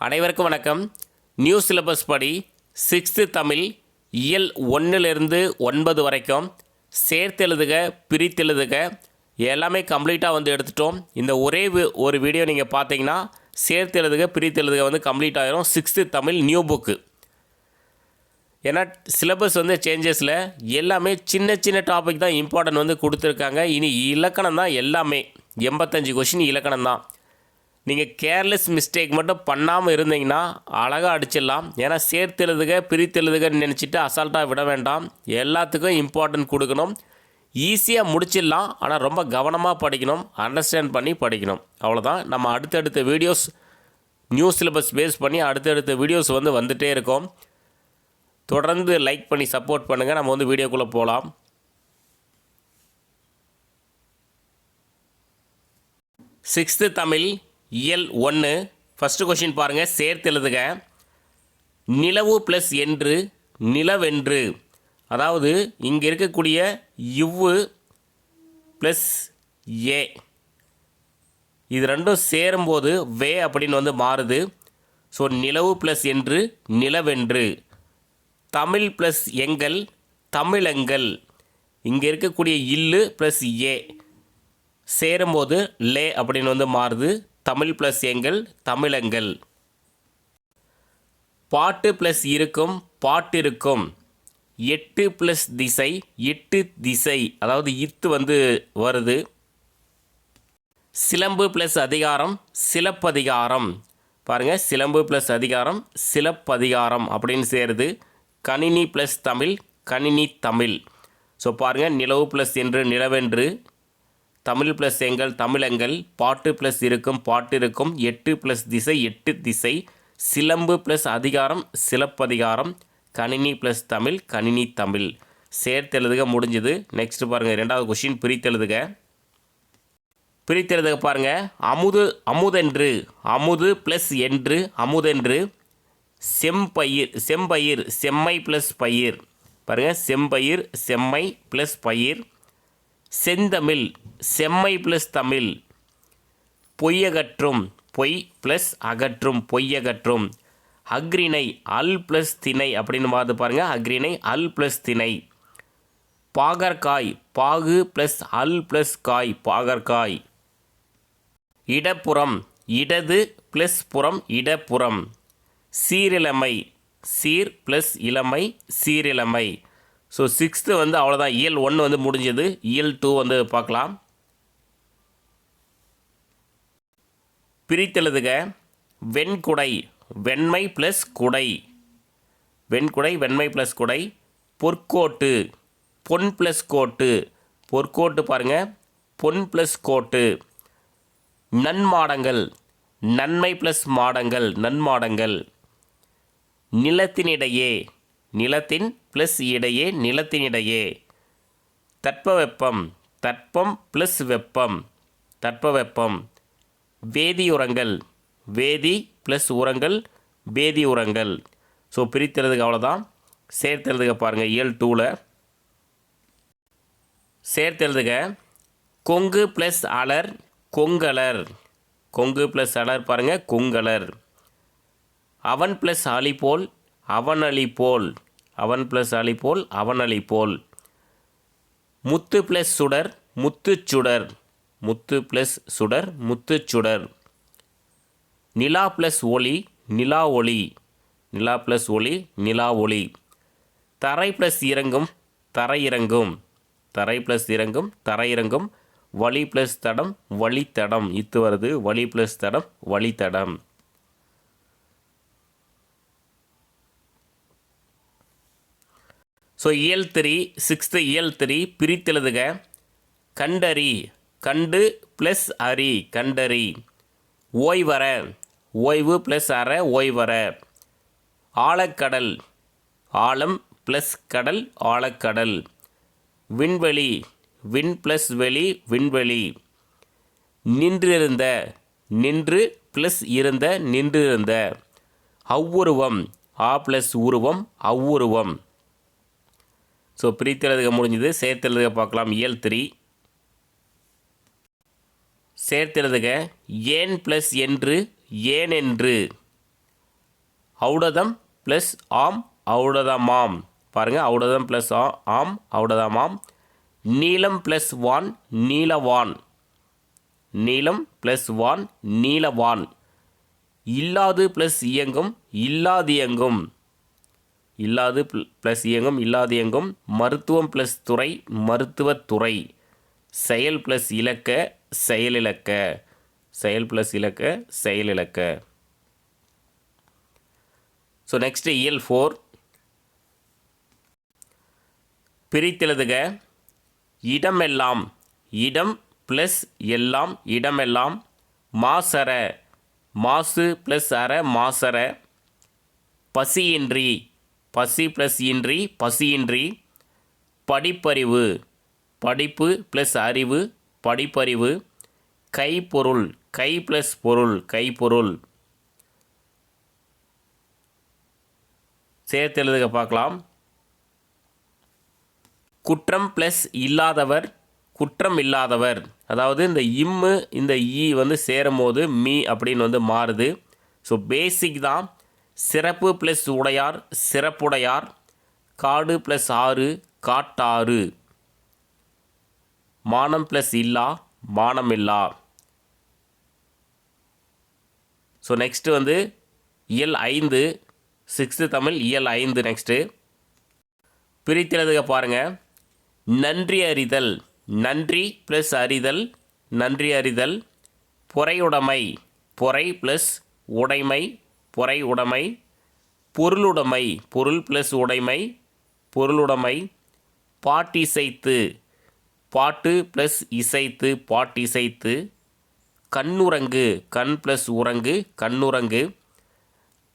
அனைவருக்கும் வணக்கம். New syllabus படி 6th தமிழ் இயல் 1லிருந்து 9 வரைக்கும் சேர்த்தெழுதுக பிரித்தெழுதுக எல்லாமே கம்ப்ளீட்டாக வந்து எடுத்துட்டோம். இந்த ஒரே ஒரு வீடியோ நீங்கள் பார்த்தீங்கன்னா சேர்த்தெழுதுக பிரித்தெழுதுக வந்து கம்ப்ளீட் ஆகிரும். 6th Tamil new book. ஏன்னா சிலபஸ் வந்து சேஞ்சஸில் எல்லாமே சின்ன சின்ன டாபிக் தான் இம்பார்ட்டன்ட் வந்து கொடுத்துருக்காங்க. இனி இலக்கணம் தான் எல்லாமே 85 கொஷின் இலக்கணம் தான். நீங்கள் கேர்லெஸ் மிஸ்டேக் மட்டும் பண்ணாமல் இருந்தீங்கன்னா அழகாக அடிச்சிடலாம். ஏன்னா சேர்த்தெழுதுக பிரித்தெழுதுகன்னு நினச்சிட்டு அசால்ட்டாக விட வேண்டாம். எல்லாத்துக்கும் இம்பார்ட்டன்ட் கொடுக்கணும். ஈஸியாக முடிச்சிடலாம். ஆனால் ரொம்ப கவனமாக படிக்கணும், அண்டர்ஸ்டாண்ட் பண்ணி படிக்கணும். அவ்வளோதான். நம்ம அடுத்தடுத்த வீடியோஸ் நியூ சிலபஸ் பேஸ் பண்ணி அடுத்தடுத்த வீடியோஸ் வந்து வந்துகிட்டே இருக்கோம். தொடர்ந்து லைக் பண்ணி சப்போர்ட் பண்ணுங்கள். நம்ம வந்து வீடியோக்குள்ளே போகலாம். சிக்ஸ்த்து தமிழ் இயல் 1 ஃபஸ்ட்டு கொஷின் பாருங்கள். சேர்த்தெழுதுக. நிலவு ப்ளஸ் என்று நிலவென்று, அதாவது இங்கே இருக்கக்கூடிய இவ்வு ப்ளஸ் ஏ இது ரெண்டும் சேரும்போது வே அப்படின்னு வந்து மாறுது. ஸோ நிலவு ப்ளஸ் என்று நிலவென்று. தமிழ் ப்ளஸ் எங்கள் தமிழெங்கள். இங்கே இருக்கக்கூடிய இல்லு ப்ளஸ் ஏ சேரும்போது லே அப்படின்னு வந்து மாறுது. தமிழ் ப்ளஸ் எங்கள் தமிழெங்கள். பாட்டு ப்ளஸ் இருக்கும் பாட்டிருக்கும். எட்டு ப்ளஸ் திசை எட்டு திசை, அதாவது இத்து வந்து வருது. சிலம்பு ப்ளஸ் அதிகாரம் சிலப்பதிகாரம். பாருங்கள், சிலம்பு ப்ளஸ் அதிகாரம் சிலப்பதிகாரம் அப்படின்னு சேருது. கணினி ப்ளஸ் தமிழ் கணினி தமிழ். ஸோ பாருங்கள், நிலவு ப்ளஸ் என்று நிலவென்று, தமிழ் ப்ளஸ் எங்கள் தமிழெங்கள், பாட்டு ப்ளஸ் இருக்கும் பாட்டிருக்கும், எட்டு ப்ளஸ் திசை எட்டு திசை, சிலம்பு ப்ளஸ் அதிகாரம் சிலப்பதிகாரம், கணினி ப்ளஸ் தமிழ் கணினி தமிழ். சேர்த்தெழுதுக முடிஞ்சுது. நெக்ஸ்ட் பாருங்கள், ரெண்டாவது கொஷின் பிரித்தெழுதுக. பிரித்தெழுதுக பாருங்கள். அமுதென்று அமுது ப்ளஸ் என்று அமுதென்று. செம்பயிர் செம்பயிர் செம்மை ப்ளஸ் பயிர். பாருங்கள், செம்பயிர் செம்மை ப்ளஸ் பயிர். செந்தமிழ் செம்மை ப்ளஸ் தமிழ். பொய்யகற்றும் பொய் ப்ளஸ் அகற்றும் பொய்யகற்றும். அக்ரிணை அல் ப்ளஸ் திணை அப்படின்னு பார்த்து பாருங்கள். அக்ரிணை அல் ப்ளஸ் திணை. பாகற்காய் பாகு ப்ளஸ் அல் ப்ளஸ் காய் பாகற்காய். இடப்புறம் இடது ப்ளஸ் புறம் இடப்புறம். சீரிழமை சீர் ப்ளஸ் இளமை சீரிழமை. ஸோ 6th வந்து அவ்வளோதான். இயல் 1 வந்து முடிஞ்சது. இயல் 2 வந்து பார்க்கலாம். பிரித்தெழுதுக. வெண்குடை வெண்மை ப்ளஸ் குடை. வெண்குடை வெண்மை ப்ளஸ் குடை. பொற்கோட்டு பொன் ப்ளஸ் கோட்டு. பொற்கோட்டு பாருங்கள், பொன் ப்ளஸ் கோட்டு. நன்மாடங்கள் நன்மை ப்ளஸ் மாடங்கள் நன்மாடங்கள். நிலத்தினிடையே நிலத்தின் ப்ளஸ் இடையே நிலத்தினிடையே. தட்பவெப்பம் தட்பம் ப்ளஸ் வெப்பம் தட்பவெப்பம். வேதியுரங்கள் வேதி ப்ளஸ் உரங்கள் வேதி உரங்கள். ஸோ பிரித்தெழுதுக அவ்வளோதான். சேர்த்தெழுதுக பாருங்கள். இயல் 2ல் சேர்த்தெழுதுக. கொங்கு ப்ளஸ் அலர் கொங்கலர். கொங்கு ப்ளஸ் அலர் பாருங்கள், கொங்கலர். அவன் ப்ளஸ் அலிபோல் அவனளிபோல். அவன் ப்ளஸ் அலிபோல் அவனளிபோல். முத்து ப்ளஸ் சுடர் முத்துச்சுடர். முத்து ப்ளஸ் சுடர் முத்துச்சுடர். நிலா ப்ளஸ் ஒளி நிலா ஒளி. நிலா ப்ளஸ் ஒளி நிலா ஒளி. தரை ப்ளஸ் இறங்கும் தரையிறங்கும். தரை ப்ளஸ் இறங்கும் தரையிறங்கும். வழி ப்ளஸ் தடம் வழித்தடம். இத்து வருது. வழி ப்ளஸ் தடம் வழித்தடம். ஸோ இயல் 3 6th இயல் 3 பிரித்தெழுதுக. கண்டறி கண்டு ப்ளஸ் அரி கண்டறி. ஓய்வற ஓய்வு ப்ளஸ் அற ஓய்வற. ஆழக்கடல் ஆழம் ப்ளஸ் கடல் ஆழக்கடல். விண்வெளி விண் ப்ளஸ் வெளி விண்வெளி. நின்றிருந்த நின்று ப்ளஸ் இருந்த நின்றிருந்த. அவ்வுருவம் ஆ ப்ளஸ் உருவம் அவ்வுருவம். ஸோ பிரித்தெழுதுக முடிஞ்சது. சேர்த்தெழுதுக பார்க்கலாம். இயல் 3 சேர்த்தெழுதுக. ஏன் ப்ளஸ் என்று ஏனென்று. ஔடதம் ப்ளஸ் ஆம் ஔடதமாம். பாருங்கள், ஔடதம் ப்ளஸ் ஆம் ஔடதமாம். நீலம் ப்ளஸ் வான் நீலவான். நீலம் ப்ளஸ் வான் நீலவான். இல்லாது ப்ளஸ் இயங்கும் இல்லாதியங்கும். இல்லாது ப்ளஸ் இயங்கும் இல்லாதியங்கும். மருத்துவம் ப்ளஸ் துறை மருத்துவத்துறை. செயல் ப்ளஸ் இலக்க செயலிலக்க. செயல் ப்ளஸ் இலக்க செயலிலக்க. ஸோ நெக்ஸ்ட்டு இயல் 4. பிரித்தெழுதுக. இடமெல்லாம். இடம் ப்ளஸ் எல்லாம் இடமெல்லாம். மாசற. மாசு ப்ளஸ் அற மாசற. பசியின்றி. பசி ப்ளஸ் இன்றி பசியின்றி. படிப்பறிவு. படிப்பு ப்ளஸ் அறிவு படிப்பறிவு. கைப்பொருள். கை ப்ளஸ் பொருள் கைப்பொருள். சேர்த்து எழுதுக பார்க்கலாம். குற்றம் ப்ளஸ் இல்லாதவர் குற்றம் இல்லாதவர். அதாவது இந்த இம்மு இந்த ஈ வந்து சேரும் போது மீ அப்படின்னு வந்து மாறுது. ஸோ பேசிக் தான். சிறப்பு ப்ளஸ் உடையார் சிறப்புடையார். காடு ப்ளஸ் ஆறு காட்டாறு. மானம் ப்ளஸ் இல்லா மானமில்லா. ஸோ நெக்ஸ்ட்டு வந்து இயல் 5 6th தமிழ் இயல் 5. நெக்ஸ்ட்டு பிரித்தெழுதுக பாருங்கள். நன்றி அறிதல். நன்றி ப்ளஸ் அறிதல் நன்றி அறிதல். பொறையுடைமை. பொறை ப்ளஸ் உடைமை பொறை உடைமை. பொருளுடைமை. பொருள் ப்ளஸ் உடைமை பொருளுடைமை. பாட்டிசைத்து. பாட்டு ப்ளஸ் இசைத்து பாட்டிசைத்து. கண்ணுறங்கு. கண் ப்ளஸ் உறங்கு கண்ணுறங்கு.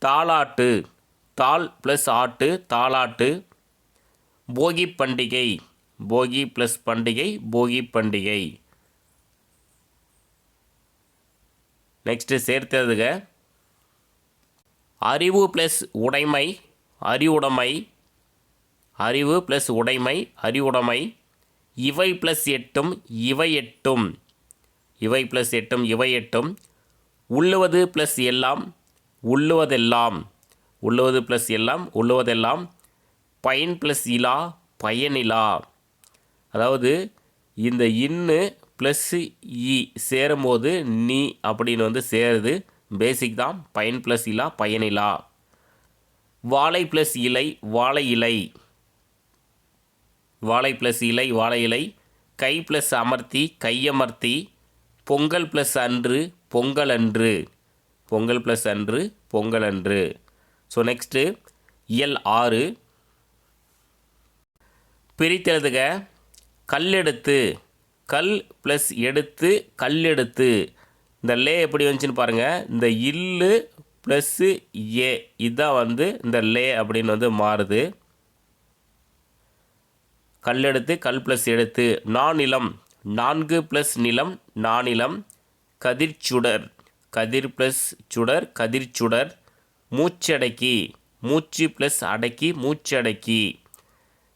தாலாட்டு. தாள் ப்ளஸ் ஆட்டு தாலாட்டு. போகி பண்டிகை. போகி ப்ளஸ் பண்டிகை போகி பண்டிகை. நெக்ஸ்ட்டு சேர்த்ததுக. அறிவு ப்ளஸ் உடைமை அறிவுடைமை. அறிவு ப்ளஸ் உடைமை அறிவுடைமை. இவை ப்ளஸ் எட்டும் இவை எட்டும். இவை ப்ளஸ் எட்டும் இவை எட்டும். உள்ளுவது ப்ளஸ் எல்லாம் உள்ளுவதெல்லாம். உள்ளுவது ப்ளஸ் எல்லாம் உள்ளுவதெல்லாம். பயன் ப்ளஸ் இலா பயனிலா. அதாவது இந்த இன்னு ப்ளஸ்ஸு இ சேரும்போது நீ அப்படின்னு வந்து சேருது. பேசிக் தான். பயன் ப்ளஸ் இலா பயனிலா. வாழை ப்ளஸ் இலை வாழை இலை. வாழை ப்ளஸ் இலை வாழை இலை. கை ப்ளஸ் அமர்த்தி கையமர்த்தி. பொங்கல் ப்ளஸ் அன்று பொங்கல் அன்று. பொங்கல் ப்ளஸ் அன்று பொங்கல் அன்று. ஸோ நெக்ஸ்ட்டு இயல் 6. பிரித்தெழுதுக. கல்லெடுத்து. கல் ப்ளஸ் எடுத்து கல்லெடுத்து. இந்த லே எப்படி வந்துச்சுன்னு பாருங்கள். இந்த இல்லு ப்ளஸ்ஸு ஏ இதுதான் வந்து இந்த லே அப்படின்னு வந்து மாறுது. கல்லெடுத்து கல் ப்ளஸ் எடுத்து. நானிலம். நான்கு ப்ளஸ் நிலம் நானிலம். கதிர்ச்சுடர். கதிர் ப்ளஸ் சுடர் கதிர்ச்சுடர். மூச்சடக்கி. மூச்சு ப்ளஸ் அடக்கி மூச்சடக்கி.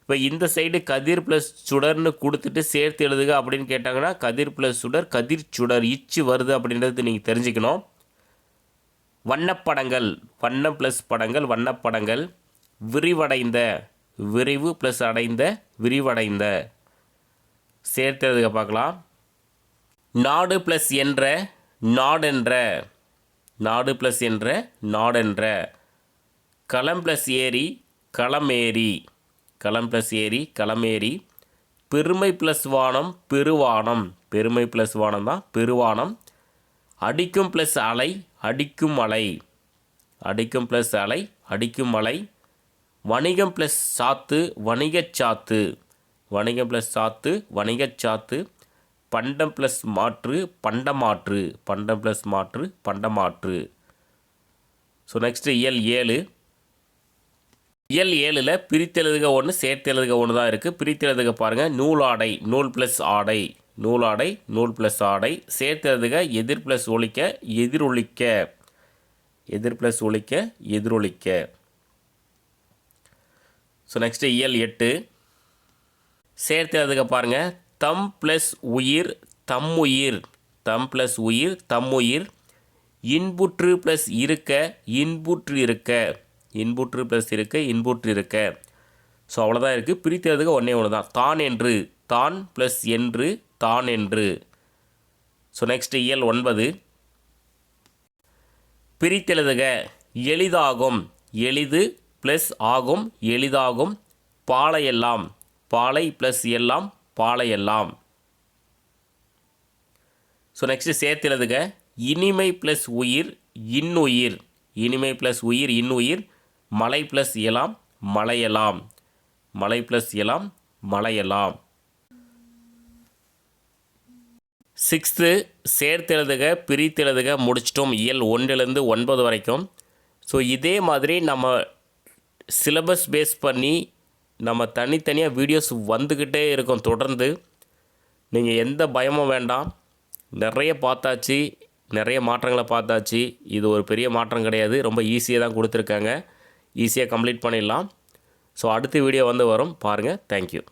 இப்போ இந்த சைடு கதிர் ப்ளஸ் சுடர்னு கொடுத்துட்டு சேர்த்து எழுதுக அப்படின்னு கேட்டாங்கன்னா கதிர் ப்ளஸ் சுடர் கதிர் சுடர் இச்சு வருது அப்படின்றது நீங்கள் தெரிஞ்சுக்கணும். வண்ணப்படங்கள். வண்ணம் ப்ளஸ் படங்கள் வண்ணப்படங்கள். விரிவடைந்த. விரிவு ப்ளஸ் அடைந்த விரிவடைந்த. சேர்த்து எழுதுக பார்க்கலாம். நாடு ப்ளஸ் என்ற நாடென்ற. நாடு ப்ளஸ் என்ற நாடென்ற. களம் ப்ளஸ் ஏரி களமேரி. களம் ப்ளஸ் ஏரி களமேரி. பெருமை ப்ளஸ் வானம் பெருவானம். பெருமை ப்ளஸ் வானம் தான் பெருவானம். அடிக்கும் ப்ளஸ் அலை அடிக்கும் அலை. அடிக்கும் ப்ளஸ் அலை அடிக்கும் அலை. வணிகம் ப்ளஸ் சாத்து வணிகச் சாத்து. வணிகம் ப்ளஸ் சாத்து வணிகச் சாத்து. பண்டம் ப்ளஸ் மாற்று பண்டமாற்று. பண்டம் ப்ளஸ் மாற்று பண்டமாற்று. ஸோ நெக்ஸ்ட்டு இயல் 7. இயல் 7ல் பிரித்தெழுதுக ஒன்று சேர்த்தெழுதுக ஒன்று தான் இருக்குது. பிரித்தெழுதுக பாருங்கள். நூலாடை. நூல் ப்ளஸ் ஆடை நூலாடை நூல் ப்ளஸ் ஆடை. சேர்த்தெழுதுக. எதிர் ப்ளஸ் ஒழிக்க எதிரொலிக்க. எதிர் ப்ளஸ் ஒழிக்க எதிரொலிக்க. ஸோ நெக்ஸ்ட்டு இயல் 8. சேர்த்தெழுதுக பாருங்கள். தம் ப்ளஸ் உயிர் தம்முயிர். தம் ப்ளஸ் உயிர் தம்முயிர். இன்புற்று ப்ளஸ் இருக்க இன்புற்று இருக்க இன்புற்று ப்ளஸ் இருக்க இன்புற்று இருக்க. ஸோ அவ்வளோதான் இருக்குது. பிரித்தெழுதுக ஒன்றே ஒன்று தான். தான் என்று தான் ப்ளஸ் என்று தான் என்று. ஸோ நெக்ஸ்ட் இயல் 9 பிரித்தெழுதுக எளிதாகும் எளிது ப்ளஸ் ஆகும் எளிதாகும் பாலையெல்லாம் பாலை ப்ளஸ் எல்லாம் பாலையெல்லாம். ஸோ நெக்ஸ்ட்டு சேர்த்தெழுதுக இனிமை ப்ளஸ் உயிர் இன்னுயிர் இனிமை ப்ளஸ் உயிர் இன்னுயிர் மலை ப்ளஸ் எலாம் மலையெல்லாம் மலை ப்ளஸ் எலாம் மலையெல்லாம். 6th சேர்த்தெழுதுக பிரித்தெழுதுக முடிச்சிட்டோம் இயல் 1லேருந்து 9 வரைக்கும். ஸோ இதே மாதிரி நம்ம சிலபஸ் பேஸ் பண்ணி நம்ம தனித்தனியாக வீடியோஸ் வந்துக்கிட்டே இருக்கோம் தொடர்ந்து. நீங்கள் எந்த பயமும் வேண்டாம். நிறைய பார்த்தாச்சு, நிறைய மாற்றங்களை பார்த்தாச்சு. இது ஒரு பெரிய மாற்றம் கிடையாது, ரொம்ப ஈஸியாக தான் கொடுத்துருக்காங்க. ஈஸியாக கம்ப்ளீட் பண்ணிடலாம். ஸோ அடுத்த வீடியோ வந்து வரும் பாருங்கள். தேங்க்யூ.